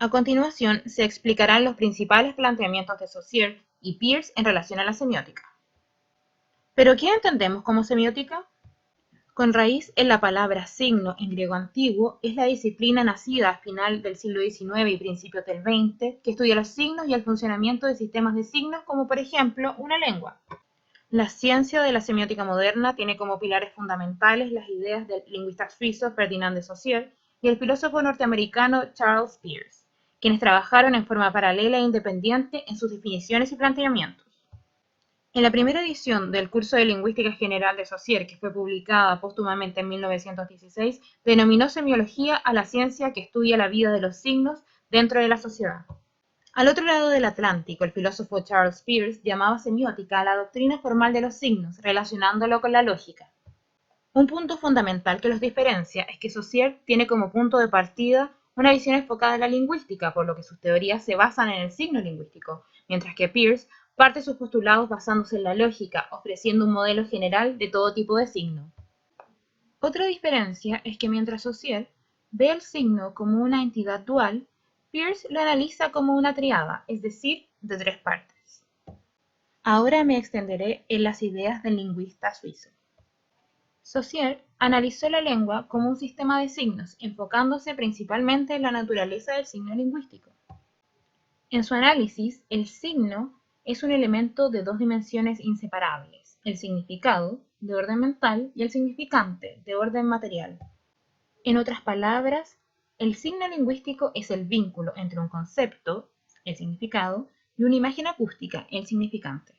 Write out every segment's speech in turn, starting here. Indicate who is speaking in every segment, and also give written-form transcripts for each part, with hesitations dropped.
Speaker 1: A continuación, se explicarán los principales planteamientos de Saussure y Peirce en relación a la semiótica. ¿Pero qué entendemos como semiótica? Con raíz en la palabra signo en griego antiguo, es la disciplina nacida a final del siglo XIX y principios del XX que estudia los signos y el funcionamiento de sistemas de signos como por ejemplo una lengua. La ciencia de la semiótica moderna tiene como pilares fundamentales las ideas del lingüista suizo Ferdinand de Saussure y el filósofo norteamericano Charles Peirce, quienes trabajaron en forma paralela e independiente en sus definiciones y planteamientos. En la primera edición del curso de Lingüística General de Saussure, que fue publicada póstumamente en 1916, denominó semiología a la ciencia que estudia la vida de los signos dentro de la sociedad. Al otro lado del Atlántico, el filósofo Charles Peirce llamaba semiótica a la doctrina formal de los signos, relacionándolo con la lógica. Un punto fundamental que los diferencia es que Saussure tiene como punto de partida una visión enfocada en la lingüística, por lo que sus teorías se basan en el signo lingüístico, mientras que Peirce parte sus postulados basándose en la lógica, ofreciendo un modelo general de todo tipo de signo. Otra diferencia es que mientras Saussure ve el signo como una entidad dual, Peirce lo analiza como una tríada, es decir, de tres partes. Ahora me extenderé en las ideas del lingüista suizo. Saussure analizó la lengua como un sistema de signos, enfocándose principalmente en la naturaleza del signo lingüístico. En su análisis, el signo es un elemento de dos dimensiones inseparables, el significado, de orden mental, y el significante, de orden material. En otras palabras, el signo lingüístico es el vínculo entre un concepto, el significado, y una imagen acústica, el significante.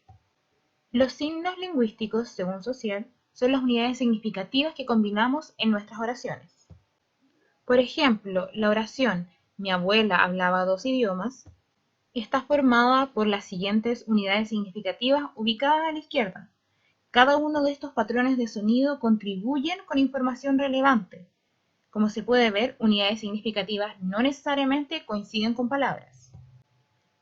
Speaker 1: Los signos lingüísticos, según Saussure, son las unidades significativas que combinamos en nuestras oraciones. Por ejemplo, la oración "mi abuela hablaba 2 idiomas" está formada por las siguientes unidades significativas ubicadas a la izquierda. Cada uno de estos patrones de sonido contribuyen con información relevante. Como se puede ver, unidades significativas no necesariamente coinciden con palabras.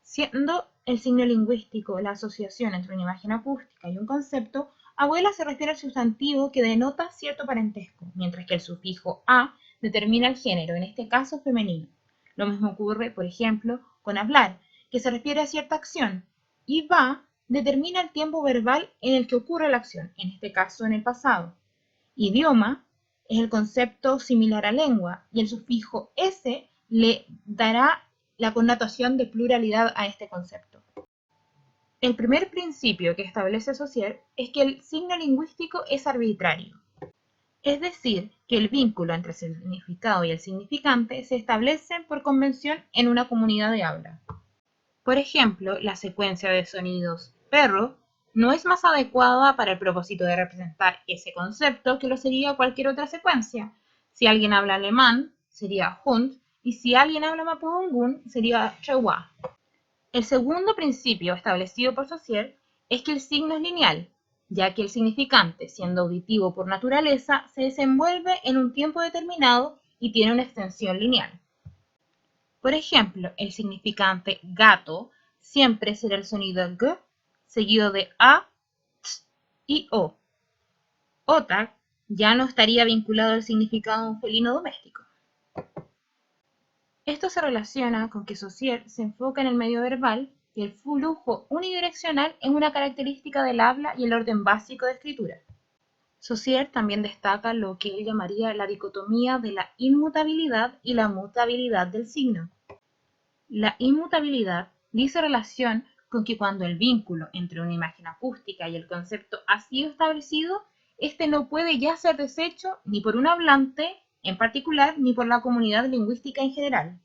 Speaker 1: Siendo el signo lingüístico la asociación entre una imagen acústica y un concepto, abuela se refiere al sustantivo que denota cierto parentesco, mientras que el sufijo "a" determina el género, en este caso femenino. Lo mismo ocurre, por ejemplo, con hablar, que se refiere a cierta acción, y "va" determina el tiempo verbal en el que ocurre la acción, en este caso en el pasado. Idioma es el concepto similar a lengua, y el sufijo "s" le dará la connotación de pluralidad a este concepto. El primer principio que establece Saussure es que el signo lingüístico es arbitrario, es decir, que el vínculo entre el significado y el significante se establecen por convención en una comunidad de habla. Por ejemplo, la secuencia de sonidos perro no es más adecuada para el propósito de representar ese concepto que lo sería cualquier otra secuencia. Si alguien habla alemán, sería Hund, y si alguien habla mapudungun, sería Chewa. El segundo principio establecido por Saussure es que el signo es lineal, ya que el significante, siendo auditivo por naturaleza, se desenvuelve en un tiempo determinado y tiene una extensión lineal. Por ejemplo, el significante gato siempre será el sonido g seguido de a, t y o. Otak ya no estaría vinculado al significado de un felino doméstico. Esto se relaciona con que Saussure se enfoca en el medio verbal y el flujo unidireccional es una característica del habla y el orden básico de escritura. Saussure también destaca lo que él llamaría la dicotomía de la inmutabilidad y la mutabilidad del signo. La inmutabilidad dice relación con que cuando el vínculo entre una imagen acústica y el concepto ha sido establecido, este no puede ya ser deshecho ni por un hablante en particular ni por la comunidad lingüística en general.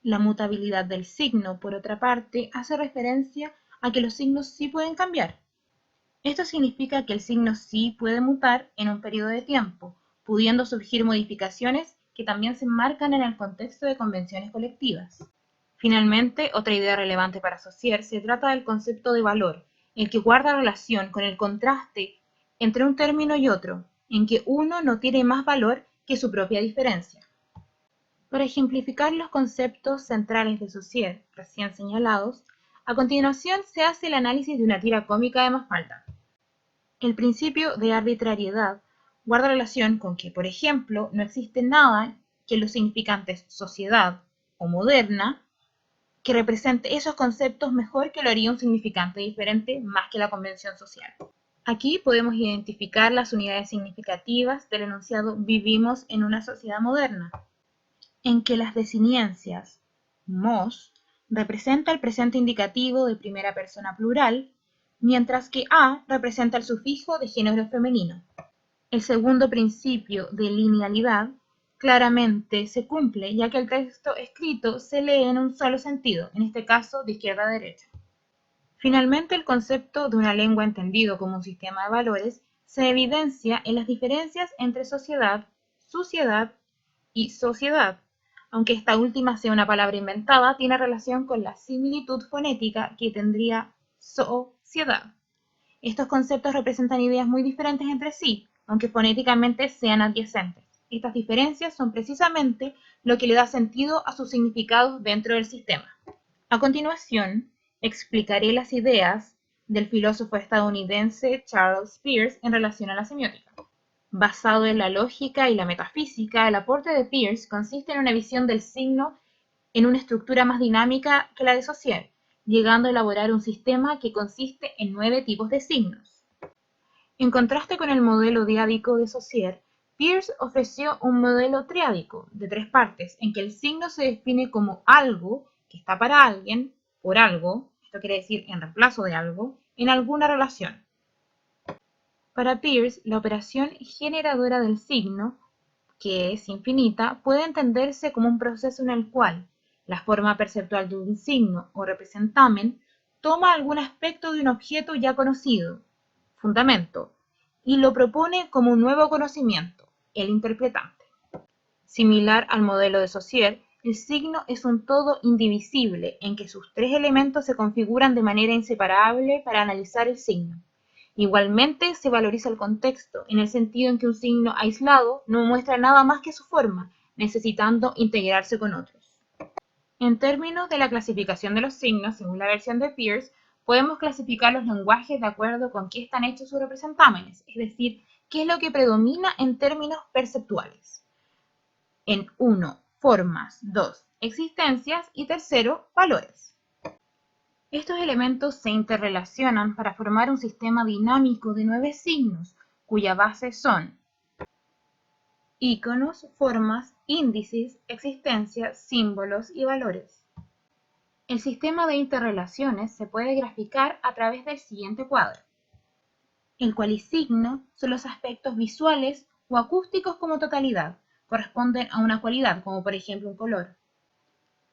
Speaker 1: La mutabilidad del signo, por otra parte, hace referencia a que los signos sí pueden cambiar. Esto significa que el signo sí puede mutar en un periodo de tiempo, pudiendo surgir modificaciones que también se enmarcan en el contexto de convenciones colectivas. Finalmente, otra idea relevante para Saussure se trata del concepto de valor, el que guarda relación con el contraste entre un término y otro, en que uno no tiene más valor que su propia diferencia. Para ejemplificar los conceptos centrales de Saussure recién señalados, a continuación se hace el análisis de una tira cómica de Mafalda. El principio de arbitrariedad guarda relación con que, por ejemplo, no existe nada que los significantes sociedad o moderna que represente esos conceptos mejor que lo haría un significante diferente más que la convención social. Aquí podemos identificar las unidades significativas del enunciado vivimos en una sociedad moderna, en que las desinencias mos representa el presente indicativo de primera persona plural, mientras que a representa el sufijo de género femenino. El segundo principio de linealidad claramente se cumple, ya que el texto escrito se lee en un solo sentido, en este caso de izquierda a derecha. Finalmente, el concepto de una lengua entendido como un sistema de valores se evidencia en las diferencias entre sociedad, suciedad y sociedad. Aunque esta última sea una palabra inventada, tiene relación con la similitud fonética que tendría sociedad. Estos conceptos representan ideas muy diferentes entre sí, aunque fonéticamente sean adyacentes. Estas diferencias son precisamente lo que le da sentido a sus significados dentro del sistema. A continuación, explicaré las ideas del filósofo estadounidense Charles Peirce en relación a la semiótica. Basado en la lógica y la metafísica, el aporte de Peirce consiste en una visión del signo en una estructura más dinámica que la de Saussure, llegando a elaborar un sistema que consiste en 9 tipos de signos. En contraste con el modelo diádico de Saussure, Peirce ofreció un modelo triádico de 3 partes, en que el signo se define como algo que está para alguien, por algo, esto quiere decir en reemplazo de algo, en alguna relación. Para Peirce, la operación generadora del signo, que es infinita, puede entenderse como un proceso en el cual la forma perceptual de un signo o representamen toma algún aspecto de un objeto ya conocido, fundamento, y lo propone como un nuevo conocimiento, el interpretante. Similar al modelo de Saussure, el signo es un todo indivisible en que sus 3 elementos se configuran de manera inseparable para analizar el signo. Igualmente se valoriza el contexto, en el sentido en que un signo aislado no muestra nada más que su forma, necesitando integrarse con otros. En términos de la clasificación de los signos, según la versión de Peirce, podemos clasificar los lenguajes de acuerdo con qué están hechos sus representámenes, es decir, qué es lo que predomina en términos perceptuales. En 1, formas, 2, existencias y 3, valores. Estos elementos se interrelacionan para formar un sistema dinámico de 9 signos, cuya base son íconos, formas, índices, existencias, símbolos y valores. El sistema de interrelaciones se puede graficar a través del siguiente cuadro. El cualisigno son los aspectos visuales o acústicos como totalidad, corresponden a una cualidad, como por ejemplo un color.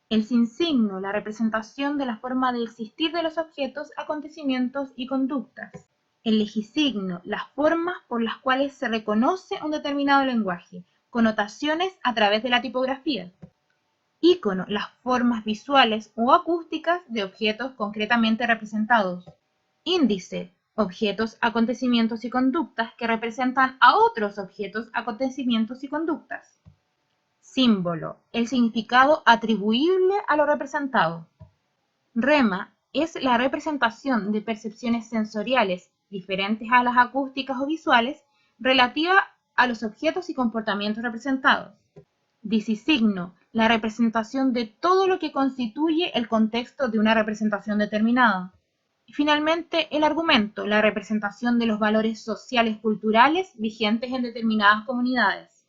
Speaker 1: El sinsigno, la representación de la forma de existir de los objetos, acontecimientos y conductas. El legisigno, las formas por las cuales se reconoce un determinado lenguaje, connotaciones a través de la tipografía. Ícono, las formas visuales o acústicas de objetos concretamente representados. Índice, objetos, acontecimientos y conductas que representan a otros objetos, acontecimientos y conductas. Símbolo, el significado atribuible a lo representado. Rema es la representación de percepciones sensoriales diferentes a las acústicas o visuales relativa a los objetos y comportamientos representados. Disisigno, la representación de todo lo que constituye el contexto de una representación determinada. Y finalmente, el argumento, la representación de los valores sociales culturales vigentes en determinadas comunidades.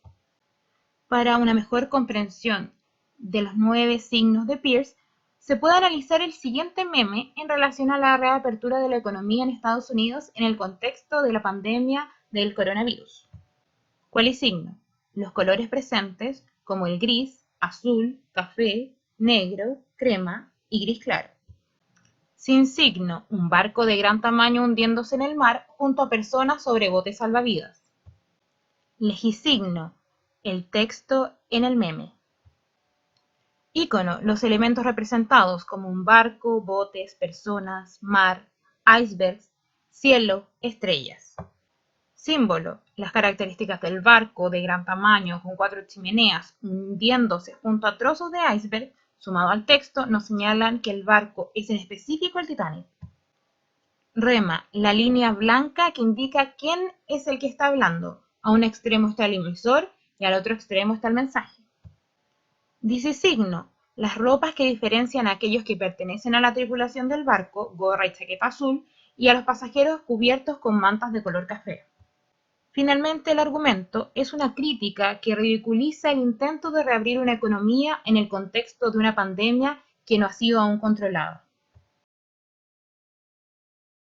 Speaker 1: Para una mejor comprensión de los 9 signos de Peirce, se puede analizar el siguiente meme en relación a la reapertura de la economía en Estados Unidos en el contexto de la pandemia del coronavirus. Cualisigno, los colores presentes como el gris, azul, café, negro, crema y gris claro. Sin signo, un barco de gran tamaño hundiéndose en el mar junto a personas sobre botes salvavidas. Legisigno, el texto en el meme. Ícono, los elementos representados como un barco, botes, personas, mar, icebergs, cielo, estrellas. Símbolo, las características del barco de gran tamaño con 4 chimeneas hundiéndose junto a trozos de iceberg, sumado al texto, nos señalan que el barco es en específico el Titanic. Rema, la línea blanca que indica quién es el que está hablando. A un extremo está el emisor y al otro extremo está el mensaje. Disisigno, las ropas que diferencian a aquellos que pertenecen a la tripulación del barco, gorra y chaqueta azul, y a los pasajeros cubiertos con mantas de color café. Finalmente, el argumento es una crítica que ridiculiza el intento de reabrir una economía en el contexto de una pandemia que no ha sido aún controlada.